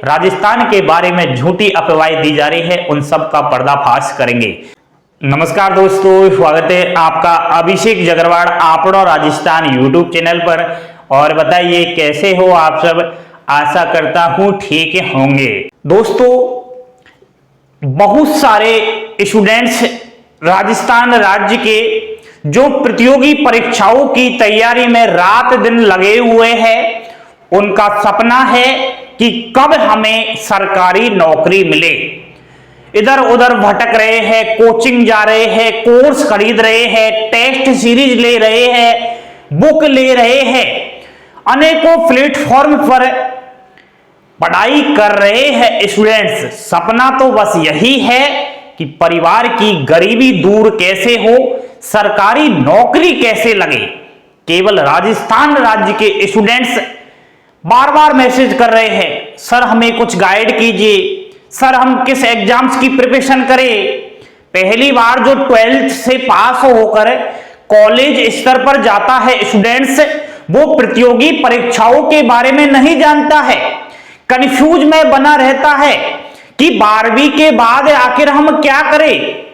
राजस्थान के बारे में झूठी अफवाहें दी जा रही है, उन सब का पर्दाफाश करेंगे। नमस्कार दोस्तों, स्वागत है आपका अभिषेक जगरवाड़ आपड़ो राजस्थान यूट्यूब चैनल पर। और बताइए कैसे हो आप सब, आशा करता हूं ठीक होंगे। दोस्तों, बहुत सारे स्टूडेंट्स राजस्थान राज्य के जो प्रतियोगी परीक्षाओं की तैयारी में रात दिन लगे हुए हैं, उनका सपना है कि कब हमें सरकारी नौकरी मिले। इधर उधर भटक रहे हैं, कोचिंग जा रहे हैं, कोर्स खरीद रहे हैं, टेस्ट सीरीज ले रहे हैं, बुक ले रहे हैं, अनेकों प्लेटफॉर्म पर पढ़ाई कर रहे हैं स्टूडेंट्स। सपना तो बस यही है कि परिवार की गरीबी दूर कैसे हो, सरकारी नौकरी कैसे लगे। केवल राजस्थान राज्य के स्टूडेंट्स बार बार मैसेज कर रहे हैं, सर हमें कुछ गाइड कीजिए, सर हम किस एग्जाम्स की प्रिपरेशन करें। पहली बार जो 12th से पास होकर कॉलेज स्तर पर जाता है स्टूडेंट्स, वो प्रतियोगी परीक्षाओं के बारे में नहीं जानता है, कंफ्यूज में बना रहता है कि 12वीं के बाद आखिर हम क्या करें।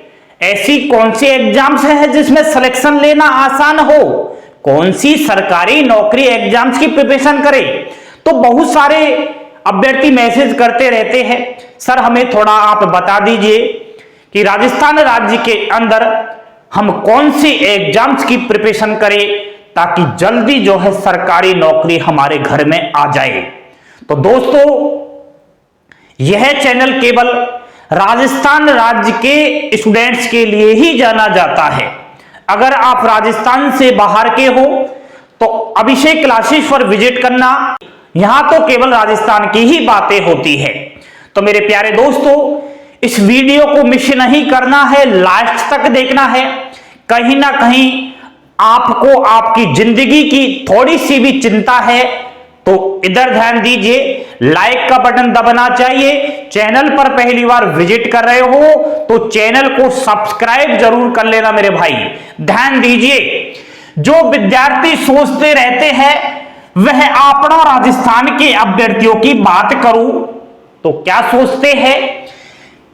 ऐसी कौन सी एग्जाम्स हैं जिसमें सिलेक्शन लेना आसान हो, कौन सी सरकारी नौकरी एग्जाम्स की प्रिपरेशन करें। तो बहुत सारे अभ्यर्थी मैसेज करते रहते हैं, सर हमें थोड़ा आप बता दीजिए कि राजस्थान राज्य के अंदर हम कौन सी एग्जाम्स की प्रिपरेशन करें ताकि जल्दी जो है सरकारी नौकरी हमारे घर में आ जाए। तो दोस्तों, यह चैनल केवल राजस्थान राज्य के स्टूडेंट्स के लिए ही जाना जाता है। अगर आप राजस्थान से बाहर के हो तो अभिषेक क्लासेस पर विजिट करना, यहां तो केवल राजस्थान की ही बातें होती है। तो मेरे प्यारे दोस्तों, इस वीडियो को मिस नहीं करना है, लास्ट तक देखना है। कहीं ना कहीं आपको आपकी जिंदगी की थोड़ी सी भी चिंता है तो इधर ध्यान दीजिए, लाइक का बटन दबाना चाहिए। चैनल पर पहली बार विजिट कर रहे हो तो चैनल को सब्सक्राइब जरूर कर लेना मेरे भाई। ध्यान दीजिए, जो विद्यार्थी सोचते रहते हैं वह आपड़ा राजस्थान के अभ्यर्थियों की बात करूं तो क्या सोचते हैं,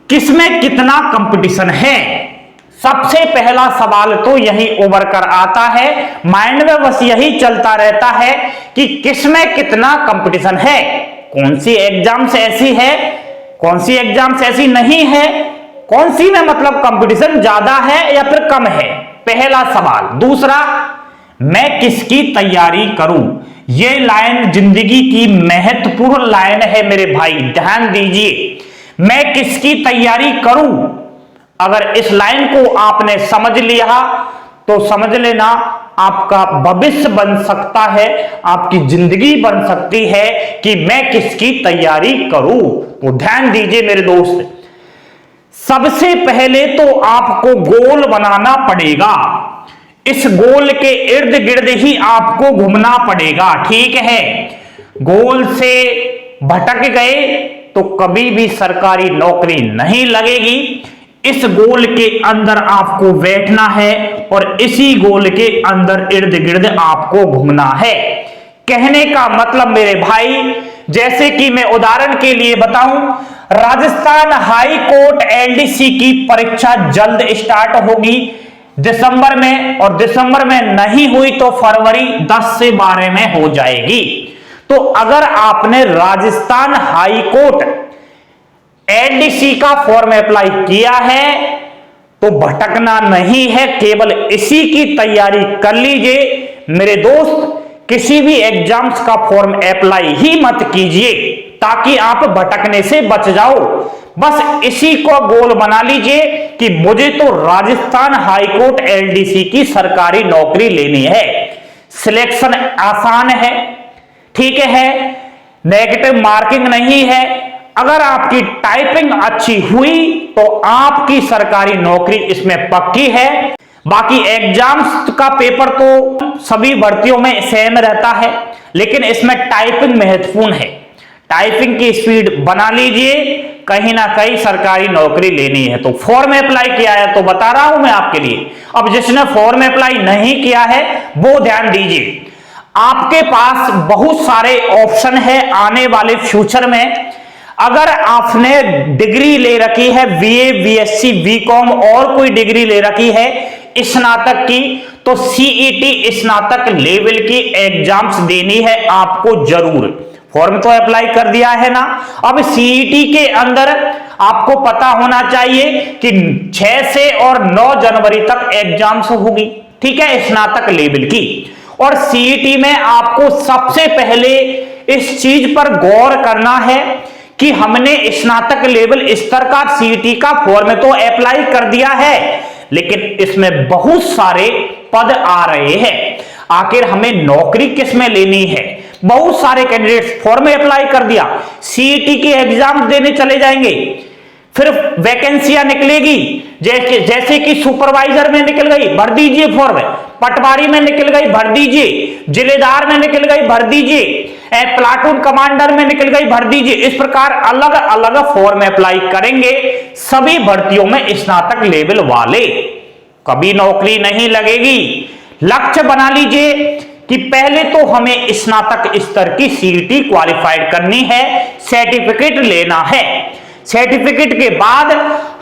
किसमें कितना कंपटीशन है। सबसे पहला सवाल तो यही उभर कर आता है, माइंड में बस यही चलता रहता है कि किसमें कितना कंपटीशन है, कौन सी एग्जाम्स ऐसी है, कौन सी एग्जाम्स ऐसी नहीं है, कौन सी में मतलब कंपटीशन ज्यादा है या फिर कम है, पहला सवाल। दूसरा, मैं किसकी तैयारी करूं। यह लाइन जिंदगी की महत्वपूर्ण लाइन है मेरे भाई, ध्यान दीजिए। मैं किसकी तैयारी करूं, अगर इस लाइन को आपने समझ लिया तो समझ लेना आपका भविष्य बन सकता है, आपकी जिंदगी बन सकती है कि मैं किसकी तैयारी करूं। तो ध्यान दीजिए मेरे दोस्त, सबसे पहले तो आपको गोल बनाना पड़ेगा। इस गोल के इर्द गिर्द ही आपको घूमना पड़ेगा, ठीक है। गोल से भटक गए तो कभी भी सरकारी नौकरी नहीं लगेगी। इस गोल के अंदर आपको बैठना है और इसी गोल के अंदर इर्द गिर्द आपको घूमना है। कहने का मतलब मेरे भाई, जैसे कि मैं उदाहरण के लिए बताऊं, राजस्थान हाई कोर्ट एलडीसी की परीक्षा जल्द स्टार्ट होगी दिसंबर में, और दिसंबर में नहीं हुई तो फरवरी 10 से 12 में हो जाएगी। तो अगर आपने राजस्थान हाई कोर्ट एलडीसी का फॉर्म अप्लाई किया है तो भटकना नहीं है, केवल इसी की तैयारी कर लीजिए मेरे दोस्त। किसी भी एग्जाम्स का फॉर्म अप्लाई ही मत कीजिए ताकि आप भटकने से बच जाओ। बस इसी को गोल बना लीजिए कि मुझे तो राजस्थान हाईकोर्ट एलडीसी की सरकारी नौकरी लेनी है। सिलेक्शन आसान है, ठीक है, नेगेटिव मार्किंग नहीं है। अगर आपकी टाइपिंग अच्छी हुई तो आपकी सरकारी नौकरी इसमें पक्की है। बाकी एग्जाम्स का पेपर तो सभी भर्तियों में सेम रहता है, लेकिन इसमें टाइपिंग महत्वपूर्ण है। टाइपिंग की स्पीड बना लीजिए, कहीं ना कहीं सरकारी नौकरी लेनी है। तो फॉर्म अप्लाई किया है तो बता रहा हूं मैं आपके लिए। अब जिसने फॉर्म अप्लाई नहीं किया है वो ध्यान दीजिए, आपके पास बहुत सारे ऑप्शन है आने वाले फ्यूचर में। अगर आपने डिग्री ले रखी है बीए, बीएससी, बीकॉम और कोई डिग्री ले रखी है स्नातक की, तो सीईटी स्नातक लेवल की एग्जाम्स देनी है आपको जरूर। फॉर्म तो अप्लाई कर दिया है ना। अब सीईटी के अंदर आपको पता होना चाहिए कि 6 से और 9 जनवरी तक एग्जाम्स होगी, ठीक है, स्नातक लेवल की। और सीईटी में आपको सबसे पहले इस चीज पर गौर करना है कि हमने स्नातक लेवल स्तर का सीईटी का फॉर्म तो अप्लाई कर दिया है, लेकिन इसमें बहुत सारे पद आ रहे हैं। आखिर हमें नौकरी किस में लेनी है? बहुत सारे कैंडिडेट्स फॉर्म अप्लाई कर दिया, सीईटी के एग्जाम देने चले जाएंगे, फिर वैकेंसियां निकलेगी, जैसे कि सुपरवाइजर में निकल गई, भर दीजिए फॉर्म, पटवारी में निकल गई, भर दीजिए, जिलेदार में निकल गई, भर दीजिए, प्लाटून कमांडर में निकल गई, भर दीजिए। इस प्रकार अलग अलग फॉर्म अप्लाई करेंगे सभी भर्तियों में स्नातक लेवल वाले, कभी नौकरी नहीं लगेगी। लक्ष्य बना लीजिए कि पहले तो हमें स्नातक स्तर की सीईटी क्वालिफाइड करनी है, सर्टिफिकेट लेना है। सर्टिफिकेट के बाद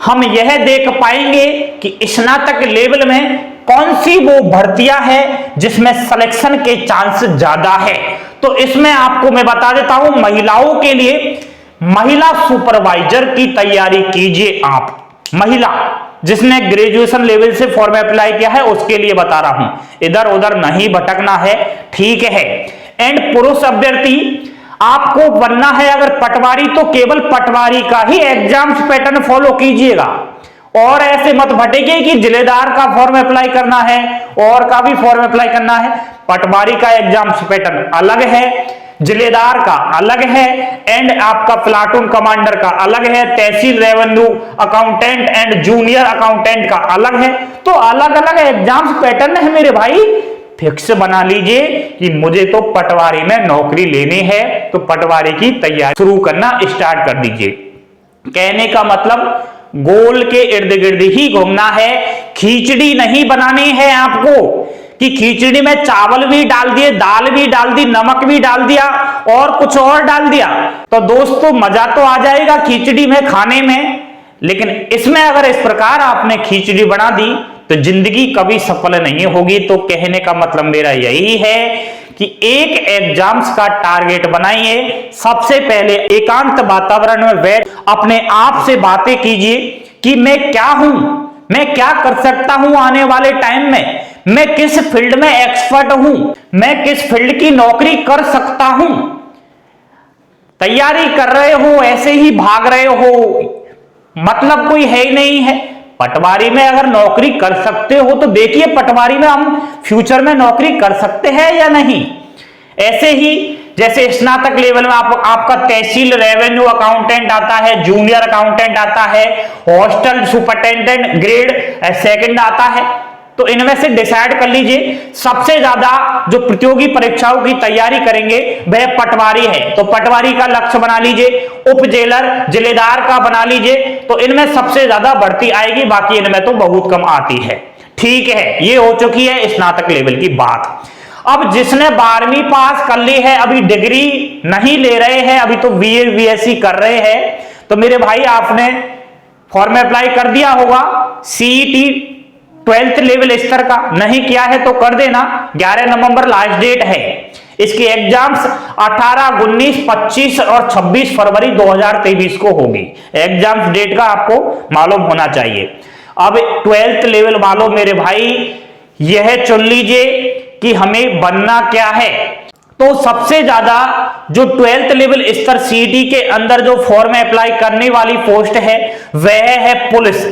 हम यह देख पाएंगे कि स्नातक लेवल में कौन सी वो भर्तियां हैं जिसमें सिलेक्शन के चांस ज्यादा है। तो इसमें आपको मैं बता देता हूं, महिलाओं के लिए महिला सुपरवाइजर की तैयारी कीजिए आप। महिला जिसने ग्रेजुएशन लेवल से फॉर्म अप्लाई किया है उसके लिए बता रहा हूं, इधर उधर नहीं भटकना है, ठीक है। एंड पुरुष अभ्यर्थी आपको बनना है अगर पटवारी, तो केवल पटवारी का ही एग्जाम्स पैटर्न फॉलो कीजिएगा, और ऐसे मत भटके कि जिलेदार का फॉर्म अप्लाई करना है और का भी फॉर्म अप्लाई करना है। पटवारी का एग्जाम्स पैटर्न अलग है, जिलेदार का अलग है, एंड आपका प्लाटून कमांडर का अलग है, tehsil revenue accountant and junior accountant का अलग है। तो अलग अलग एग्जाम्स पैटर्न है मेरे भाई। फिक्स बना लीजिए कि मुझे तो पटवारी में नौकरी लेनी है, तो पटवारी की तैयारी शुरू करना स्टार्ट कर दीजिए। कहने का मतलब गोल के इर्द गिर्द ही घूमना है, खिचड़ी नहीं बनानी है आपको कि खिचड़ी में चावल भी डाल दिए, दाल भी डाल दी, नमक भी डाल दिया और कुछ और डाल दिया। तो दोस्तों मजा तो आ जाएगा खिचड़ी में खाने में, लेकिन इसमें अगर इस प्रकार आपने खिचड़ी बना दी तो जिंदगी कभी सफल नहीं होगी। तो कहने का मतलब मेरा यही है कि एक एग्जाम्स का टारगेट बनाइए। सबसे पहले एकांत वातावरण में बैठ अपने आप से बातें कीजिए कि मैं क्या हूं, मैं क्या कर सकता हूं आने वाले टाइम में, मैं किस फील्ड में एक्सपर्ट हूं, मैं किस फील्ड की नौकरी कर सकता हूं। तैयारी कर रहे हो, ऐसे ही भाग रहे हो, मतलब कोई है ही नहीं है। पटवारी में अगर नौकरी कर सकते हो तो देखिए पटवारी में हम फ्यूचर में नौकरी कर सकते हैं या नहीं। ऐसे ही जैसे स्नातक लेवल में आपका तहसील रेवेन्यू अकाउंटेंट आता है, जूनियर अकाउंटेंट आता है, हॉस्टल सुपरिटेंडेंट ग्रेड सेकंड आता है। तो इनमें से डिसाइड कर लीजिए सबसे ज्यादा जो प्रतियोगी परीक्षाओं की तैयारी करेंगे वह पटवारी है, तो पटवारी का लक्ष्य बना लीजिए। उप जेलर जिलेदार का बना लीजिए। तो इनमें सबसे ज्यादा भर्ती आएगी, बाकी इनमें तो बहुत कम आती है, ठीक है। ये हो चुकी है स्नातक लेवल की बात। अब जिसने 12वीं पास कर ली है, अभी डिग्री नहीं ले रहे हैं, अभी तो बीए बीएससी कर रहे हैं, तो मेरे भाई आपने फॉर्म अप्लाई कर दिया होगा सीईटी 12th लेवल स्तर का। नहीं किया है तो कर देना, 11 नवंबर लास्ट डेट है। इसकी एग्जाम्स 18, 19, 25 और 26 फरवरी 2023 को होगी। एग्जाम्स डेट का आपको मालूम होना चाहिए। अब 12th लेवल वालों मेरे भाई यह चुन लीजिए कि हमें बनना क्या है। तो सबसे ज्यादा जो 12th लेवल स्तर सीईटी के अंदर जो फॉर्म अप्लाई करने वाली पोस्ट है वह है पुलिस।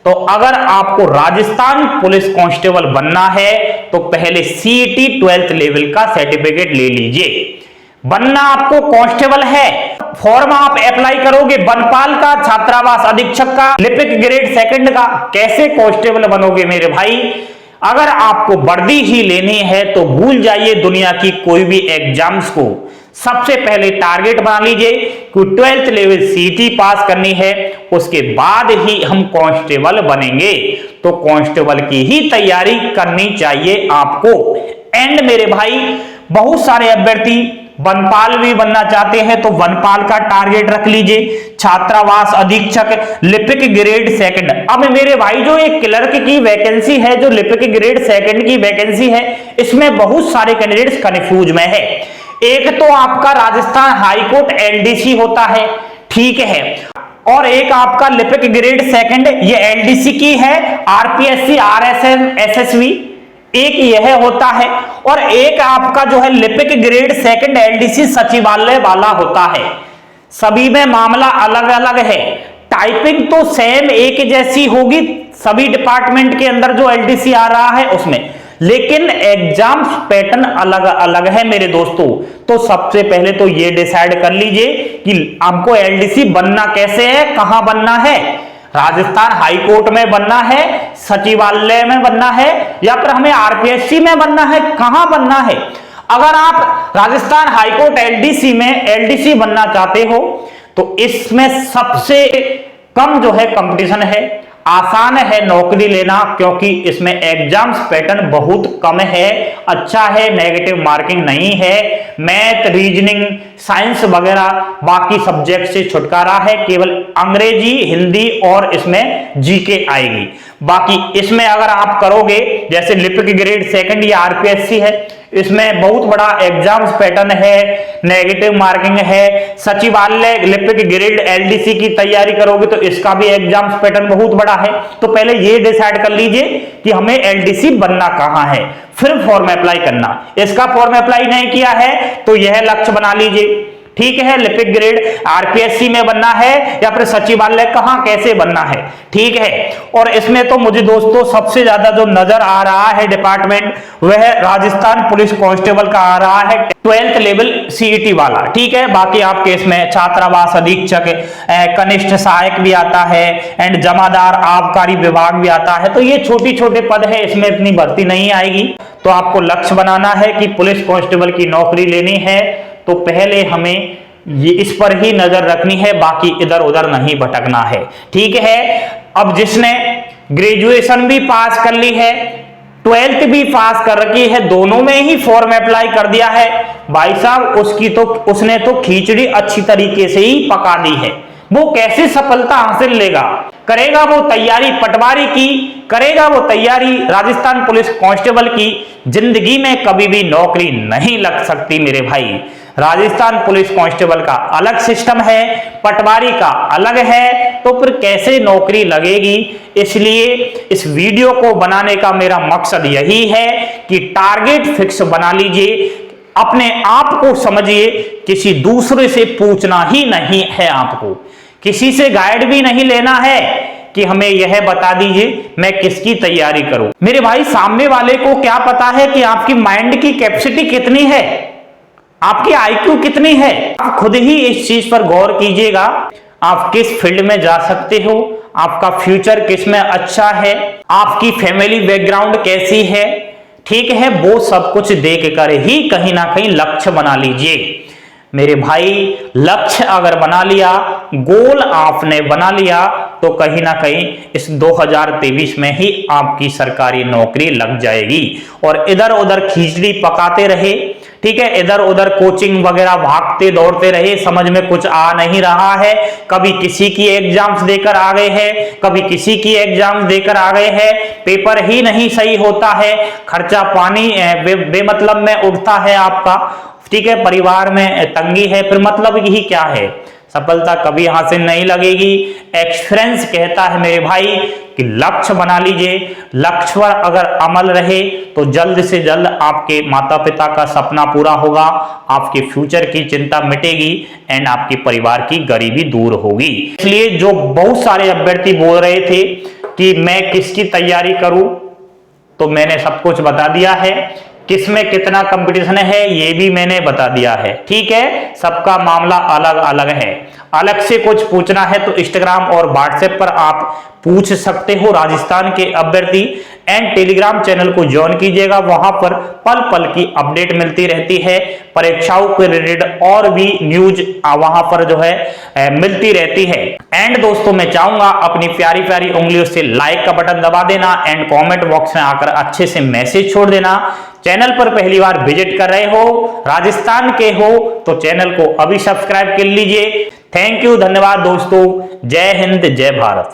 तो अगर आपको राजस्थान पुलिस कांस्टेबल बनना है तो पहले सीईटी 12th लेवल का सर्टिफिकेट ले लीजिए। बनना आपको कांस्टेबल है, फॉर्म आप अप्लाई करोगे बनपाल का, छात्रावास अधीक्षक का, लिपिक ग्रेड सेकंड का। कैसे कांस्टेबल बनोगे मेरे भाई? अगर आपको वर्दी ही लेनी है तो भूल जाइए दुनिया की कोई भी एग्जाम्स को। सबसे पहले टारगेट बना लीजिए कि 12th लेवल सीईटी पास करनी है, उसके बाद ही हम कांस्टेबल बनेंगे। तो कांस्टेबल की ही तैयारी करनी चाहिए आपको। एंड मेरे भाई बहुत सारे अभ्यर्थी वनपाल भी बनना चाहते हैं तो वनपाल का टारगेट रख लीजिए। छात्रावास अधीक्षक लिपिक ग्रेड सेकंड। अब मेरे भाई जो एक क्लर्क की वैकेंसी है, जो लिपिक ग्रेड सेकंड की वैकेंसी है, इसमें बहुत सारे कैंडिडेट्स कंफ्यूज में है। एक तो आपका राजस्थान हाईकोर्ट एलडीसी होता है, ठीक है, और एक आपका लिपिक ग्रेड सेकंड, ये एलडीसी की है, आरपीएससी आरएसएम एसएसवी एक यह होता है, और एक आपका जो है लिपिक ग्रेड सेकंड एलडीसी सचिवालय वाला होता है। सभी में मामला अलग अलग है, टाइपिंग तो सेम एक जैसी होगी सभी डिपार्टमेंट के अंदर जो एलडीसी आ रहा है उसमें, लेकिन एग्जाम पैटर्न अलग अलग है मेरे दोस्तों। तो सबसे पहले तो ये डिसाइड कर लीजिए कि हमको एलडीसी बनना कैसे है, कहां बनना है। राजस्थान हाईकोर्ट में बनना है, सचिवालय में बनना है, या फिर हमें आरपीएससी में बनना है, कहां बनना है। अगर आप राजस्थान हाईकोर्ट एलडीसी बनना चाहते हो तो इसमें सबसे कम जो है कंपटीशन है, आसान है नौकरी लेना, क्योंकि इसमें एग्जाम्स पैटर्न बहुत कम है, अच्छा है, नेगेटिव मार्किंग नहीं है, मैथ रीजनिंग साइंस वगैरह बाकी सब्जेक्ट से छुटकारा है, केवल अंग्रेजी हिंदी और इसमें जीके आएगी। बाकी इसमें अगर आप करोगे जैसे लिपिक ग्रेड सेकंड या आरपीएससी है, इसमें बहुत बड़ा एग्जाम्स पैटर्न है, नेगेटिव मार्किंग है। सचिवालय लिपिक ग्रेड एलडीसी की तैयारी करोगे तो इसका भी एग्जाम्स पैटर्न बहुत बड़ा है। तो पहले ये डिसाइड कर लीजिए कि हमें एलडीसी बनना कहां है, फिर फॉर्म अप्लाई करना। इसका फॉर्म अप्लाई नहीं किया है तो यह लक्ष्य बना लीजिए, ठीक है, लिपिक ग्रेड आरपीएससी में बनना है या फिर सचिवालय कहां कैसे बनना है, ठीक है। और इसमें तो मुझे दोस्तों सबसे ज्यादा जो नजर आ रहा है डिपार्टमेंट, वह राजस्थान पुलिस कांस्टेबल का आ रहा है, 12th लेवल सीईटी वाला, ठीक है। बाकी आपके इसमें छात्रावास अधीक्षक, कनिष्ठ सहायक भी आता है, एंड जमादार आबकारी विभाग भी आता है। तो ये छोटी छोटे पद है, इसमें इतनी भर्ती नहीं आएगी। तो आपको लक्ष्य बनाना है कि पुलिस कांस्टेबल की नौकरी लेनी है, तो पहले हमें ये इस पर ही नजर रखनी है, बाकी इधर उधर नहीं भटकना है, ठीक है। अब जिसने ग्रेजुएशन भी पास कर ली है, 12th भी पास कर रखी है, दोनों में ही फॉर्म अप्लाई कर दिया है, भाई साहब उसने तो खिचड़ी अच्छी तरीके से ही पका दी है। वो कैसे सफलता हासिल लेगा, करेगा वो तैयारी पटवारी की, करेगा वो तैयारी राजस्थान पुलिस कांस्टेबल की, जिंदगी में कभी भी नौकरी नहीं लग सकती मेरे भाई। राजस्थान पुलिस कांस्टेबल का अलग सिस्टम है, पटवारी का अलग है, तो फिर कैसे नौकरी लगेगी। इसलिए इस वीडियो को बनाने का मेरा मकसद यही है कि टारगेट फिक्स बना लीजिए, अपने आप को समझिए, किसी दूसरे से पूछना ही नहीं है, आपको किसी से गाइड भी नहीं लेना है कि हमें यह बता दीजिए मैं किसकी तैयारी करूं। मेरे भाई सामने वाले को क्या पता है कि आपकी माइंड की कैपेसिटी कितनी है, आपकी आईक्यू कितनी है। आप खुद ही इस चीज पर गौर कीजिएगा, आप किस फील्ड में जा सकते हो, आपका फ्यूचर किस में अच्छा है, आपकी फैमिली बैकग्राउंड कैसी है, ठीक है। वो सब कुछ देख कर ही कहीं ना कहीं लक्ष्य बना लीजिए मेरे भाई। लक्ष्य अगर बना लिया, गोल आपने बना लिया, तो कहीं ना कहीं इस 2023 में ही आपकी सरकारी नौकरी लग जाएगी। और इधर उधर खिचड़ी पकाते रहे, ठीक है, इधर उधर कोचिंग वगैरह भागते दौड़ते रहे, समझ में कुछ आ नहीं रहा है, कभी किसी की एग्जाम्स देकर आ गए हैं, कभी किसी की एग्जाम्स देकर आ गए हैं, पेपर ही नहीं सही होता है, खर्चा पानी बेमतलब में उठता है आपका, ठीक है, परिवार में तंगी है, फिर मतलब ही क्या है, सफलता कभी हासिल नहीं लगेगी। एक्सपीरियंस कहता है मेरे भाई कि लक्ष्य बना लीजिए, लक्ष्य पर अगर अमल रहे तो जल्द से जल्द आपके माता पिता का सपना पूरा होगा, आपके फ्यूचर की चिंता मिटेगी, एंड आपके परिवार की गरीबी दूर होगी। इसलिए जो बहुत सारे अभ्यर्थी बोल रहे थे कि मैं किसकी तैयारी करूं, तो मैंने सब कुछ बता दिया है, किसमें कितना कंपटीशन है ये भी मैंने बता दिया है, ठीक है। सबका मामला अलग अलग है। अलग से कुछ पूछना है तो इंस्टाग्राम और व्हाट्सएप पर आप पूछ सकते हो राजस्थान के अभ्यर्थी। एंड टेलीग्राम चैनल को ज्वाइन कीजिएगा, वहां पर पल पल की अपडेट मिलती रहती है, परीक्षाओं के रिलेटेड और भी न्यूज वहां पर जो है मिलती रहती है। एंड दोस्तों मैं चाहूंगा अपनी प्यारी प्यारी उंगलियों से लाइक का बटन दबा देना एंड कमेंट बॉक्स में आकर अच्छे से मैसेज छोड़ देना। चैनल पर पहली बार विजिट कर रहे हो, राजस्थान के हो, तो चैनल को अभी सब्सक्राइब कर लीजिए। थैंक यू, धन्यवाद दोस्तों। जय हिंद, जय भारत।